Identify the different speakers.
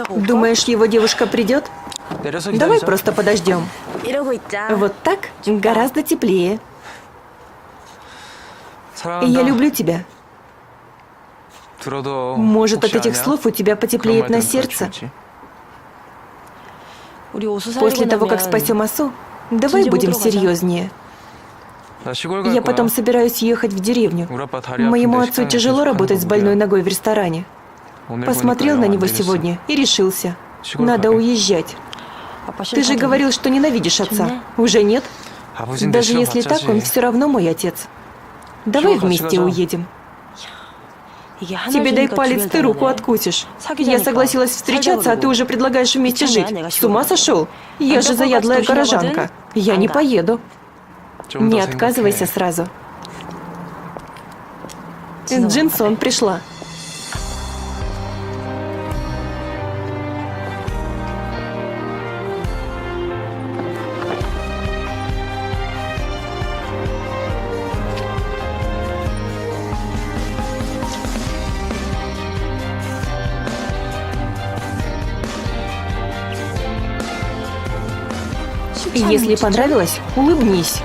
Speaker 1: Думаешь, его девушка придет? Давай просто подождем. Вот так гораздо теплее. Я люблю тебя. Может, от этих слов у тебя потеплеет на сердце? После того, как спасем Асу, давай будем серьезнее. Я потом собираюсь ехать в деревню. Моему отцу тяжело работать с больной ногой в ресторане. Посмотрел на него сегодня и решился. Надо уезжать. Ты же говорил, что ненавидишь отца. Уже нет? Даже если так, он все равно мой отец. Давай вместе уедем. Тебе дай палец, ты руку откусишь. Я согласилась встречаться, а ты уже предлагаешь вместе жить. С ума сошел? Я же заядлая горожанка. Я не поеду. Не отказывайся сразу. Джинсон пришла. Если понравилось, улыбнись.